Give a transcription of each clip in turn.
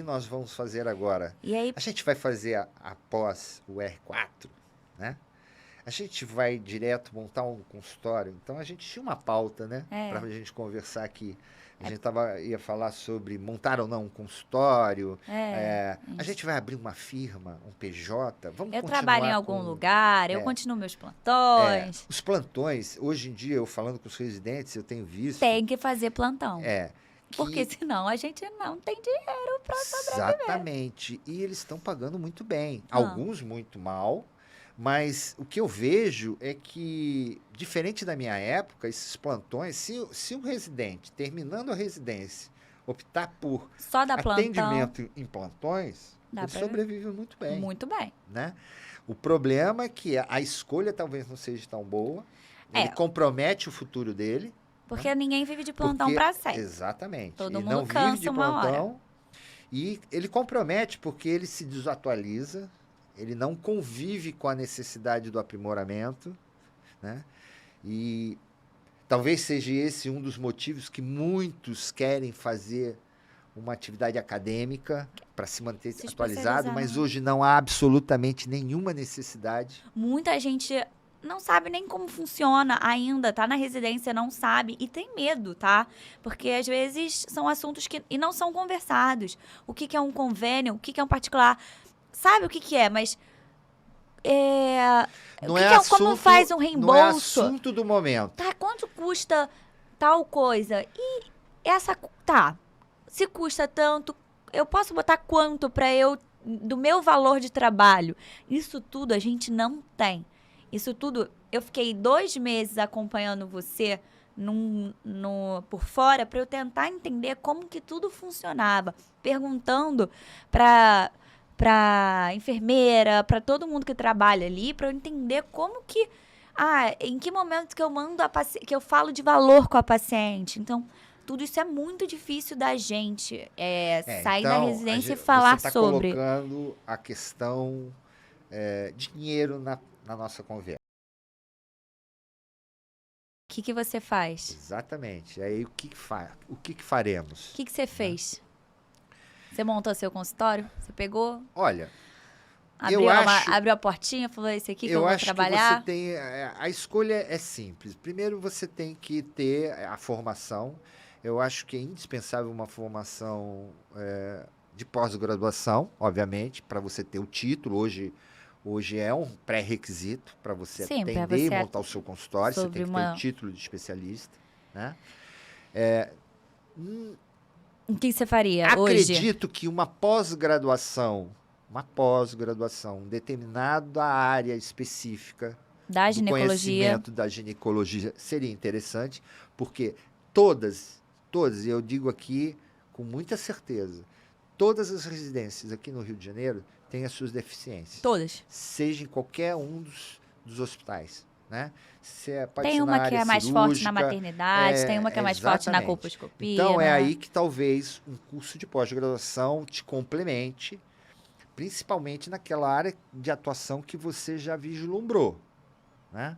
que nós vamos fazer agora? E aí, A gente vai fazer após o R4, né? A gente vai direto montar um consultório. Então, a gente tinha uma pauta, né? Para a gente conversar aqui. A gente ia falar sobre montar ou não um consultório. A gente vai abrir uma firma, um PJ. Vamos eu continuar trabalho em algum lugar, eu continuo meus plantões. Os plantões, hoje em dia, eu falando com os residentes, eu tenho visto... Tem que fazer plantão. Que... Porque senão a gente não tem dinheiro para sobreviver. Exatamente. E eles estão pagando muito bem. Alguns muito mal. Mas o que eu vejo é que, diferente da minha época, esses plantões, se um residente, terminando a residência, optar por só dar atendimento em plantões, ele sobrevive muito bem. Muito bem. Né? O problema é que a escolha talvez não seja tão boa. Ele compromete o futuro dele. Porque ninguém vive de plantão para sempre. Exatamente. Todo mundo cansa uma hora. E ele compromete porque ele se desatualiza, ele não convive com a necessidade do aprimoramento, né? E talvez seja esse um dos motivos que muitos querem fazer uma atividade acadêmica para se manter atualizado, mas hoje não há absolutamente nenhuma necessidade. Muita gente não sabe nem como funciona ainda, tá na residência, não sabe e tem medo, tá? Porque às vezes são assuntos que não são conversados. O que é um convênio, o que é um particular, sabe o que é, mas como faz um reembolso? Não é assunto do momento. Tá, quanto custa tal coisa? E se custa tanto, eu posso botar quanto para do meu valor de trabalho? Isso tudo a gente não tem. Isso tudo, eu fiquei 2 meses acompanhando você por fora para eu tentar entender como que tudo funcionava. Perguntando para enfermeira, para todo mundo que trabalha ali, para eu entender como que... em que momento que eu mando que eu falo de valor com a paciente. Então, tudo isso é muito difícil da gente sair da residência e falar sobre. Você está colocando a questão dinheiro na nossa conversa. O que você faz? Exatamente. Aí o que faremos? O que você fez? Você montou seu consultório? Você pegou? Olha, abriu a portinha, falou esse aqui que eu vou trabalhar? Que você a escolha é simples. Primeiro você tem que ter a formação. Eu acho que é indispensável uma formação de pós-graduação, obviamente, para você ter o título. Hoje é um pré-requisito para você atender e montar o seu consultório. Você tem que ter o título de especialista. Né? O que você faria hoje? Acredito que uma pós-graduação, determinada área específica da do conhecimento da ginecologia seria interessante, porque todas, e eu digo aqui com muita certeza, todas as residências aqui no Rio de Janeiro têm as suas deficiências. Todas. Seja em qualquer um dos hospitais. Né? Tem uma que é mais forte na maternidade, tem uma que é mais forte na colposcopia. Então, é aí que talvez um curso de pós-graduação te complemente, principalmente naquela área de atuação que você já vislumbrou. Né?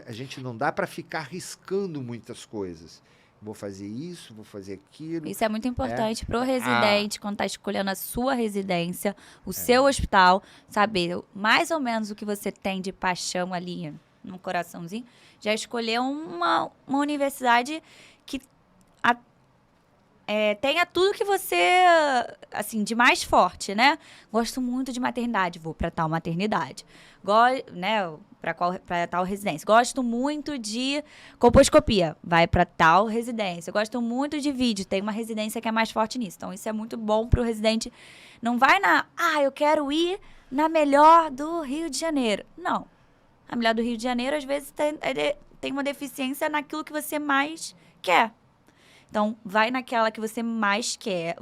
A gente não dá para ficar arriscando muitas coisas. Vou fazer isso, vou fazer aquilo. Isso é muito importante para o residente, quando está escolhendo a sua residência, o seu hospital, saber mais ou menos o que você tem de paixão ali no coraçãozinho. Já escolher uma universidade que tenha tudo que você, assim, de mais forte, né? Gosto muito de maternidade, vou para tal maternidade. Para tal residência. Gosto muito de colposcopia, vai para tal residência. Gosto muito de vídeo, tem uma residência que é mais forte nisso. Então, isso é muito bom para o residente. Não vai eu quero ir na melhor do Rio de Janeiro. Não. A melhor do Rio de Janeiro, às vezes, tem uma deficiência naquilo que você mais quer. Então, vai naquela que você mais quer,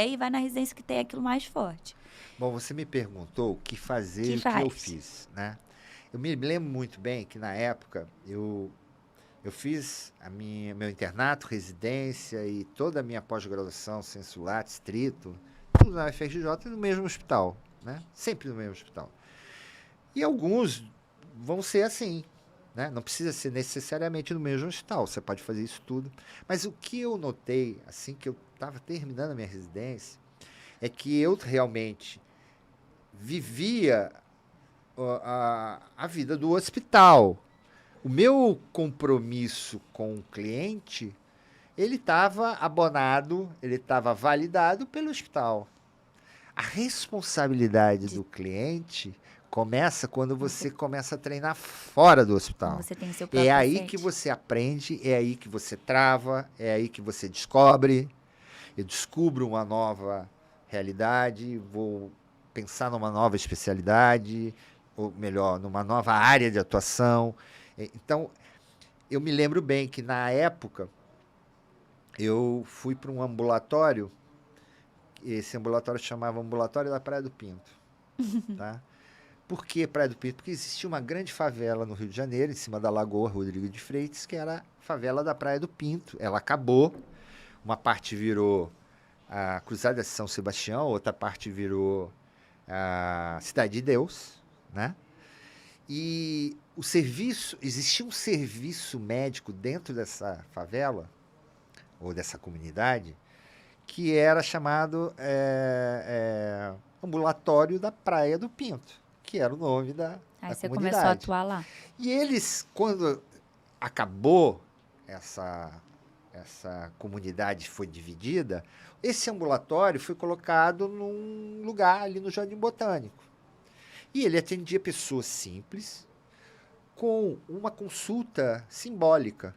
e vai na residência que tem aquilo mais forte. Bom, você me perguntou o que fazer e o que eu fiz, né? Eu me lembro muito bem que, na época, eu fiz meu internato, residência e toda a minha pós-graduação, sensu lato, estrito, tudo na UFRJ no mesmo hospital, né? Sempre no mesmo hospital. E alguns vão ser assim, né? Não precisa ser necessariamente no mesmo hospital, você pode fazer isso tudo. Mas o que eu notei, assim que eu estava terminando a minha residência, é que eu realmente vivia a vida do hospital. O meu compromisso com o cliente, ele estava abonado, ele estava validado pelo hospital. A responsabilidade do cliente começa quando você começa a treinar fora do hospital. Quando você tem seu próprio É aí paciente. que você aprende, é aí que você trava, é aí que você descobre. Eu descubro uma nova realidade, vou pensar numa nova especialidade, ou melhor, numa nova área de atuação. Então, eu me lembro bem que na época eu fui para um ambulatório, esse ambulatório chamava Ambulatório da Praia do Pinto, tá? Por que Praia do Pinto? Porque existia uma grande favela no Rio de Janeiro, em cima da Lagoa Rodrigo de Freitas, que era a favela da Praia do Pinto. Ela acabou, uma parte virou a Cruzada de São Sebastião, outra parte virou a Cidade de Deus, né? E o serviço, existia um serviço médico dentro dessa favela, ou dessa comunidade, que era chamado Ambulatório da Praia do Pinto, que era o nome da Aí você comunidade. começou a atuar lá. E eles, quando acabou essa comunidade foi dividida, esse ambulatório foi colocado num lugar ali no Jardim Botânico. E ele atendia pessoas simples, com uma consulta simbólica,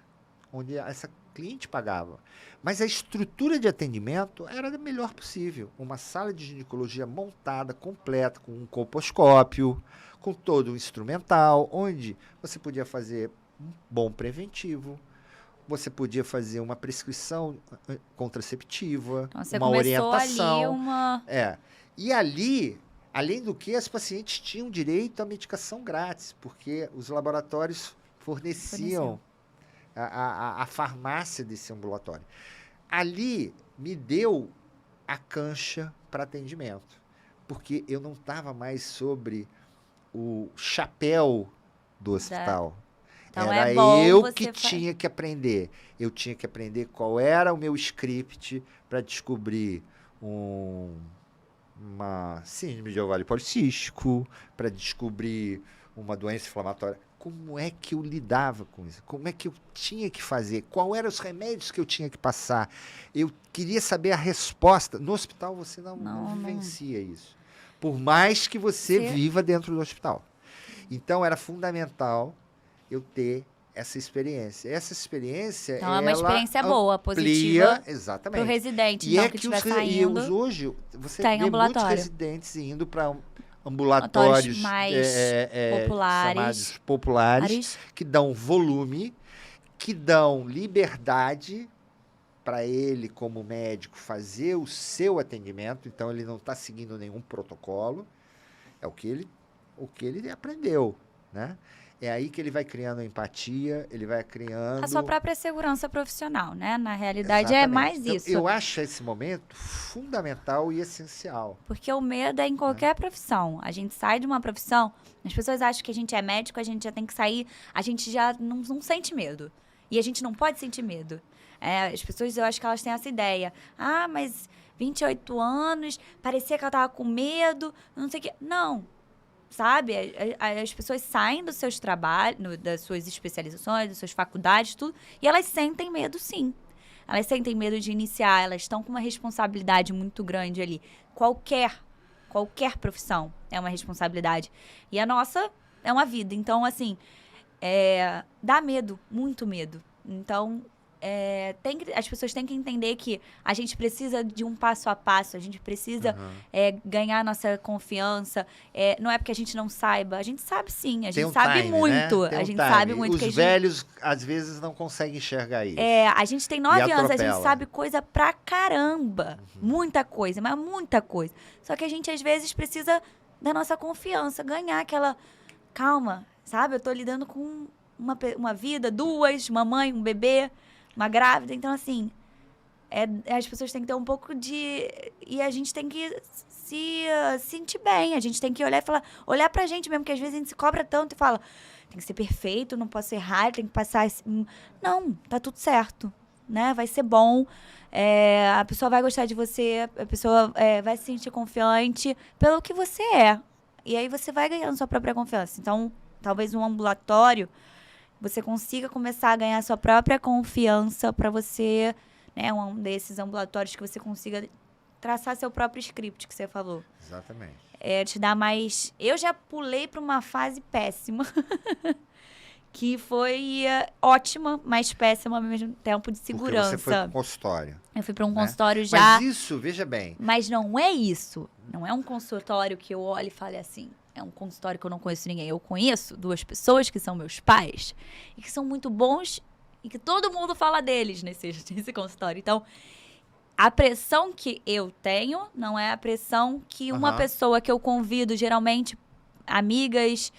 onde essa cliente pagava. Mas a estrutura de atendimento era da melhor possível. Uma sala de ginecologia montada, completa, com um colposcópio, com todo o instrumental, onde você podia fazer um bom preventivo, você podia fazer uma prescrição contraceptiva, Então, você uma começou orientação. ali uma... E ali, além do que, as pacientes tinham direito à medicação grátis, porque os laboratórios forneciam a farmácia desse ambulatório. Ali me deu a cancha para atendimento, porque eu não estava mais sobre o chapéu do hospital. Então Era é bom eu você que tinha que aprender. Eu tinha que aprender qual era o meu script para descobrir uma síndrome de ovário policístico, para descobrir uma doença inflamatória. Como é que eu lidava com isso? Como é que eu tinha que fazer? Qual eram os remédios que eu tinha que passar? Eu queria saber a resposta. No hospital você não vivencia isso. Por mais que você viva dentro do hospital. Então era fundamental eu ter essa experiência. Essa experiência, então, é uma experiência boa, positiva para o residente. E então, é que que estiver saindo, hoje você vê muitos residentes indo para ambulatórios mais chamados populares, que dão volume, que dão liberdade para ele, como médico, fazer o seu atendimento. Então, ele não está seguindo nenhum protocolo. É o que ele aprendeu, né? É aí que ele vai criando empatia, ele vai criando... a sua própria segurança profissional, né? Na realidade, é mais então, isso. Eu acho esse momento fundamental e essencial. Porque o medo é em qualquer profissão. A gente sai de uma profissão, as pessoas acham que a gente é médico, a gente já tem que sair, a gente já não sente medo. E a gente não pode sentir medo. As pessoas, eu acho que elas têm essa ideia. Ah, mas 28 anos, parecia que ela tava com medo, não sei o quê. Não. Sabe? As pessoas saem dos seus trabalhos, das suas especializações, das suas faculdades, tudo, e elas sentem medo, sim. Elas sentem medo de iniciar, elas estão com uma responsabilidade muito grande ali. Qualquer profissão é uma responsabilidade. E a nossa é uma vida. Então, assim, dá medo, muito medo. Então, as pessoas têm que entender que a gente precisa de um passo a passo, a gente precisa ganhar nossa confiança. Não é porque a gente não saiba, a gente sabe sim, a gente sabe muito. Né? A gente sabe muito. Os velhos, às vezes, não conseguem enxergar isso. A gente tem 9 anos, a gente sabe coisa pra caramba. Muita coisa, mas muita coisa. Só que a gente, às vezes, precisa da nossa confiança, ganhar aquela... Calma, sabe? Eu tô lidando com uma vida, 2, uma mãe, um bebê... uma grávida, então assim, as pessoas têm que ter um pouco de... E a gente tem que se sentir bem. A gente tem que olhar e falar, olhar pra gente mesmo, que às vezes a gente se cobra tanto e fala, tem que ser perfeito, não posso errar, tem que passar... Não, tá tudo certo, né? Vai ser bom, a pessoa vai gostar de você, a pessoa vai se sentir confiante pelo que você é. E aí você vai ganhando sua própria confiança. Então, talvez um ambulatório, você consiga começar a ganhar sua própria confiança para você, né? Um desses ambulatórios que você consiga traçar seu próprio script que você falou. Exatamente. Te dar mais... Eu já pulei para uma fase péssima, que foi ótima, mas péssima ao mesmo tempo de segurança. Porque você foi pro consultório. Eu fui para um né? consultório já... Mas isso, veja bem... Mas não é isso. Não é um consultório que eu olho e fale assim. É um consultório que eu não conheço ninguém. Eu conheço 2 pessoas que são meus pais e que são muito bons e que todo mundo fala deles nesse consultório. Então, a pressão que eu tenho não é a pressão que uma pessoa que eu convido, geralmente amigas,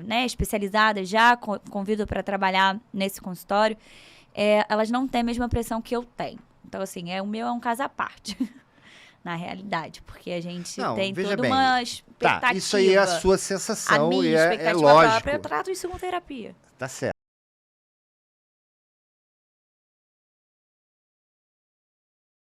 né, especializadas já, convido para trabalhar nesse consultório, elas não têm a mesma pressão que eu tenho. Então, assim, o meu é um caso à parte, na realidade, porque a gente tem toda uma expectativa. Tá, isso aí é a sua sensação a minha e é expectativa lógico. própria, eu trato isso como terapia. Tá certo.